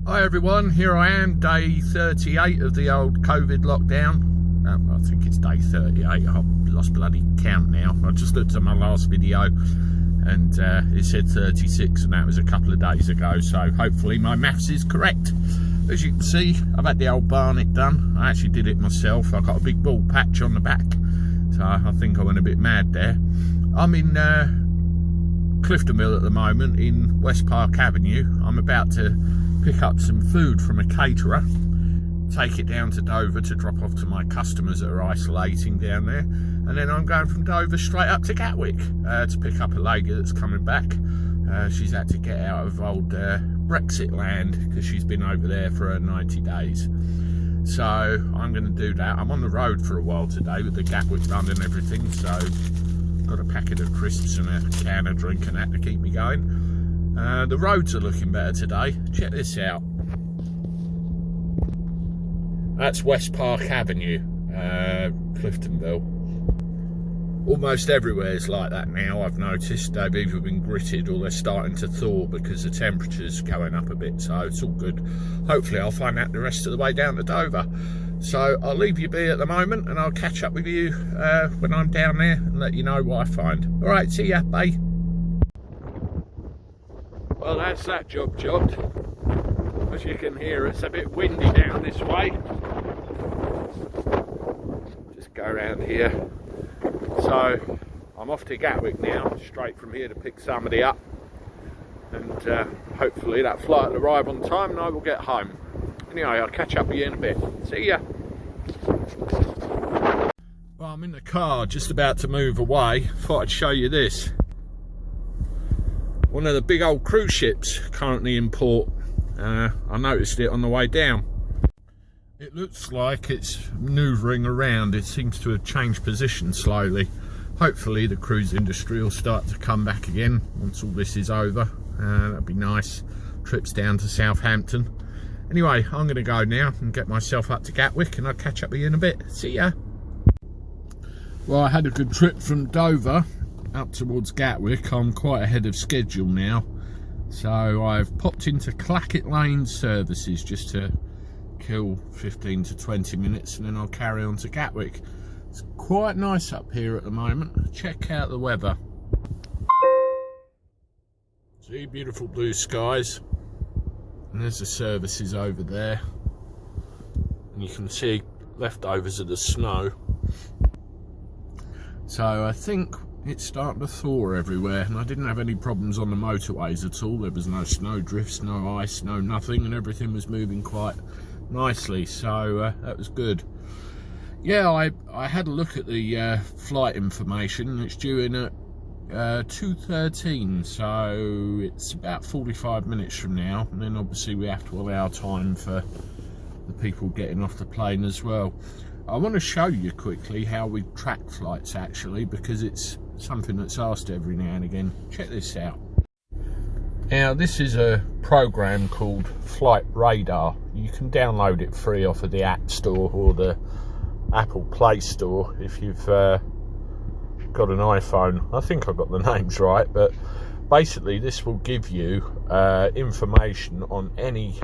Hi everyone, here I am, day 38 of the old COVID lockdown. I think it's day 38, I've lost bloody count now. I just looked at my last video and it said 36 and that was a couple of days ago, so hopefully my maths is correct. As you can see, I've had the old barnet done. I actually did it myself. I got a big bald patch on the back, so I think I went a bit mad there. I'm in Cliftonville at the moment in West Park Avenue. I'm about to pick up some food from a caterer, take it down to Dover to drop off to my customers that are isolating down there, and then I'm going from Dover straight up to Gatwick to pick up a lady that's coming back. She's had to get out of old Brexit land because she's been over there for 90 days. So I'm going to do that. I'm on the road for a while today with the Gatwick run and everything, so got a packet of crisps and a can of drink and that to keep me going. The roads are looking better today. Check this out. That's West Park Avenue, Cliftonville. Almost everywhere is like that now, I've noticed. They've either been gritted or they're starting to thaw because the temperature's going up a bit, so it's all good. Hopefully I'll find out the rest of the way down to Dover. So I'll leave you be at the moment and I'll catch up with you when I'm down there and let you know what I find. Alright, see ya, bye. Well, that's that job jobbed. As you can hear, it's a bit windy down this way. Just go around here. So I'm off to Gatwick now, straight from here to pick somebody up. And hopefully that flight will arrive on time and I will get home. Anyway, I'll catch up with you in a bit. See ya. Well, I'm in the car, just about to move away. Thought I'd show you this. One of the big old cruise ships currently in port. I noticed it on the way down. It looks like it's manoeuvring around. It seems to have changed position slowly. Hopefully the cruise industry will start to come back again once all this is over. That'd be nice. Trips down to Southampton. Anyway, I'm going to go now and get myself up to Gatwick and I'll catch up with you in a bit. See ya. Well, I had a good trip from Dover up towards Gatwick. I'm quite ahead of schedule now, so I've popped into Clackett Lane services just to kill 15 to 20 minutes and then I'll carry on to Gatwick. It's quite nice up here at the moment. Check out the weather. See, beautiful blue skies, and there's the services over there, and you can see leftovers of the snow. So I think it's starting to thaw everywhere, and I didn't have any problems on the motorways at all. There was no snow drifts, no ice, no nothing, and everything was moving quite nicely, so that was good. Yeah, I had a look at the flight information, and it's due in at 2:13, so it's about 45 minutes from now, and then obviously we have to allow time for the people getting off the plane as well. I want to show you quickly how we track flights actually, because it's something that's asked every now and again. Check this out. Now this is a program called Flight Radar. You can download it free off of the App Store or the Apple Play Store if you've got an iPhone. I think I got the names right, but basically this will give you information on any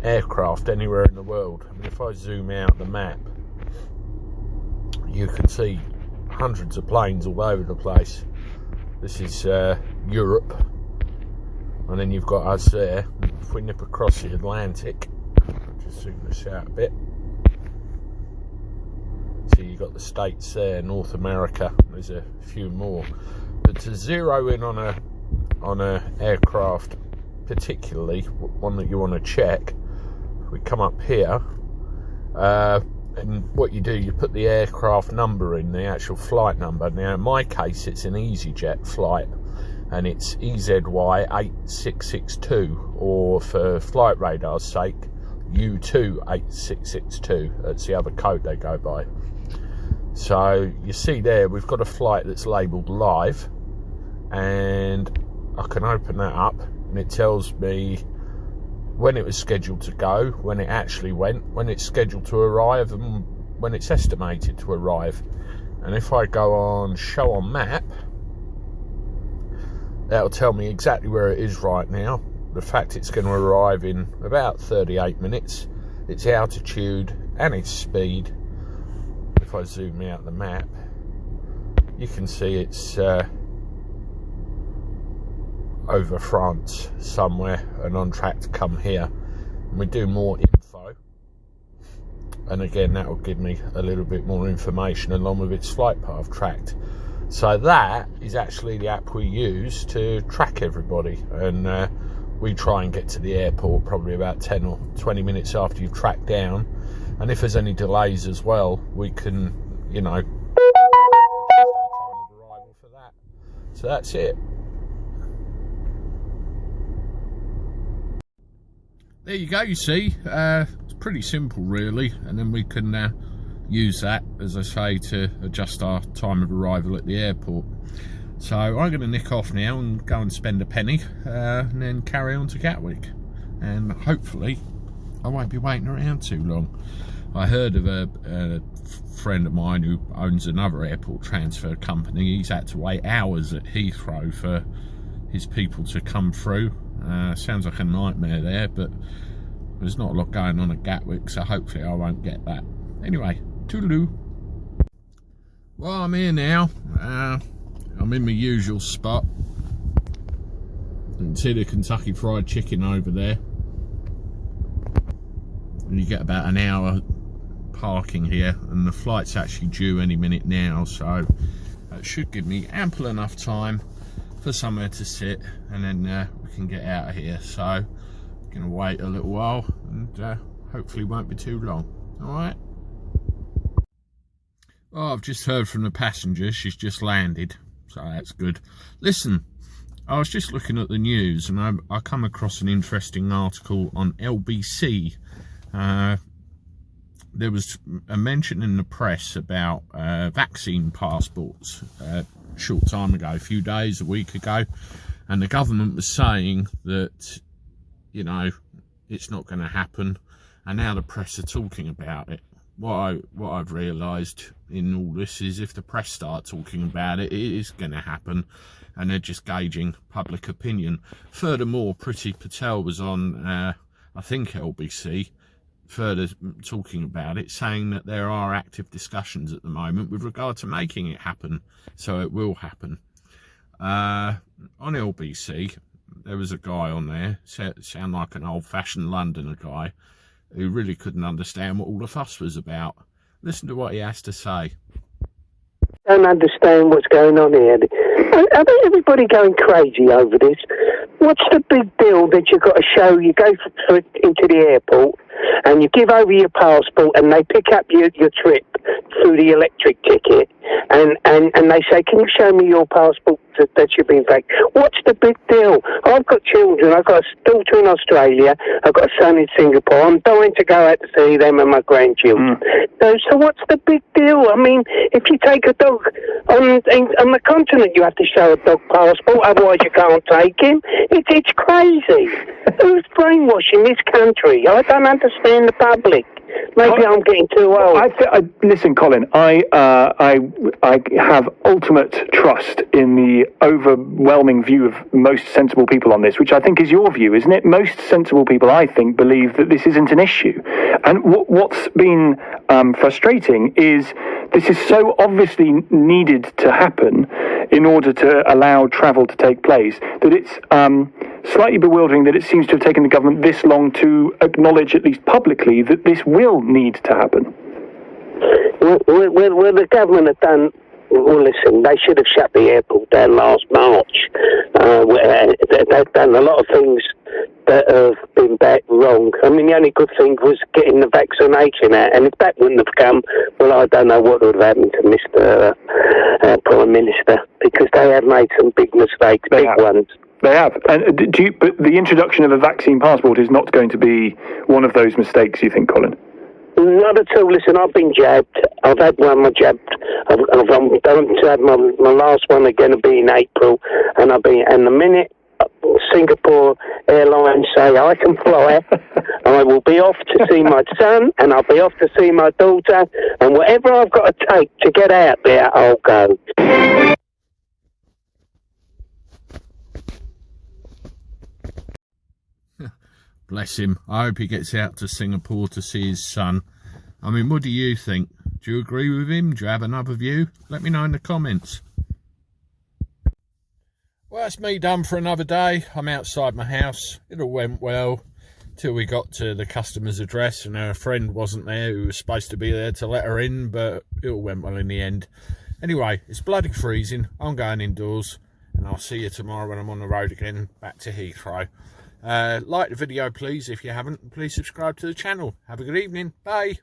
aircraft anywhere in the world. I mean, if I zoom out the map, you can see hundreds of planes all over the place. This is Europe, and then you've got us there. If we nip across the Atlantic, I'll just zoom this out a bit. So you've got the States there, North America, there's a few more. But to zero in on a aircraft, particularly one that you want to check, if we come up here, and what you do, you put the aircraft number in, the actual flight number. Now in my case it's an EasyJet flight and it's EZY8662, or for Flight Radar's sake, U28662. That's the other code they go by. So you see there we've got a flight that's labelled live, and I can open that up and it tells me when it was scheduled to go, when it actually went, when it's scheduled to arrive, and when it's estimated to arrive. And if I go on show on map, that'll tell me exactly where it is right now. the fact it's going to arrive in about 38 minutes, its altitude and its speed. If I zoom out the map, you can see it's over France somewhere and on track to come here. And we do more info, and again that will give me a little bit more information along with its flight path tracked. So that is actually the app we use to track everybody, and we try and get to the airport probably about 10 or 20 minutes after you've tracked down, and if there's any delays as well, we can, you know, adjust our time of arrival for that. So that's it. There you go, you see, it's pretty simple really, and then we can use that, as I say, to adjust our time of arrival at the airport. So I'm going to nick off now and go and spend a penny, and then carry on to Gatwick, and hopefully I won't be waiting around too long. I heard of a friend of mine who owns another airport transfer company. He's had to wait hours at Heathrow for his people to come through. Sounds like a nightmare there, but there's not a lot going on at Gatwick, so hopefully I won't get that. Anyway, toodaloo. Well, I'm here now. I'm in my usual spot. You can see the Kentucky Fried Chicken over there. And you get about an hour parking here, and the flight's actually due any minute now, so it should give me ample enough time for somewhere to sit, and then we can get out of here. So I'm going to wait a little while, and hopefully won't be too long. Alright. Well, I've just heard from the passenger. She's just landed, so that's good. Listen, I was just looking at the news, and I come across an interesting article on LBC. There was a mention in the press about vaccine passports short time ago, a few days, a week ago, and the government was saying that, you know, it's not going to happen, and now the press are talking about it. What I've realised in all this is, if the press start talking about it, it is going to happen, and they're just gauging public opinion. Furthermore, Priti Patel was on, I think, LBC, further talking about it, saying that there are active discussions at the moment with regard to making it happen, so it will happen. On LBC, there was a guy on there, sound like an old-fashioned Londoner guy, who really couldn't understand what all the fuss was about. Listen to what he has to say. I don't understand what's going on here. I think everybody going crazy over this. What's the big deal that you've got to show? You go into the airport and you give over your passport, and they pick up your trip through the electric ticket, and they say, can you show me your passport that you've been back? What's the big deal? I've got children. I've got a daughter in Australia. I've got a son in Singapore. I'm dying to go out to see them and my grandchildren. So what's the big deal? I mean, if you take a dog on the continent, you have to show a dog passport, otherwise you can't take him. It's crazy. Who's brainwashing this country? I don't understand the public. Maybe I'm getting too old. Listen, Colin, I have ultimate trust in the overwhelming view of most sensible people on this, which I think is your view, isn't it? Most sensible people, I think, believe that this isn't an issue. And what's been frustrating is this is so obviously needed to happen in order to allow travel to take place that it's slightly bewildering that it seems to have taken the government this long to acknowledge, at least publicly, that this will need to happen. Well, the government have done... Well, listen, they should have shut the airport down last March. They've done a lot of things that have been wrong. I mean, the only good thing was getting the vaccination out, and if that wouldn't have come, well, I don't know what would have happened to Mr. Prime Minister, because they have made some big mistakes, big ones. They have. And but the introduction of a vaccine passport is not going to be one of those mistakes, you think, Colin? Not at all. Listen, I've been jabbed. I've had one, my jab. I'm going to have my last one again will be in April, and the minute Singapore Airlines say I can fly, I will be off to see my son, and I'll be off to see my daughter, and whatever I've got to take to get out there, I'll go. Bless him. I hope he gets out to Singapore to see his son. I mean, what do you think? Do you agree with him? Do you have another view? Let me know in the comments. Well, that's me done for another day. I'm outside my house. It all went well till we got to the customer's address and her friend wasn't there who was supposed to be there to let her in, but it all went well in the end. Anyway, it's bloody freezing. I'm going indoors and I'll see you tomorrow when I'm on the road again back to Heathrow. Like the video please if you haven't. Please subscribe to the channel. Have a good evening. Bye.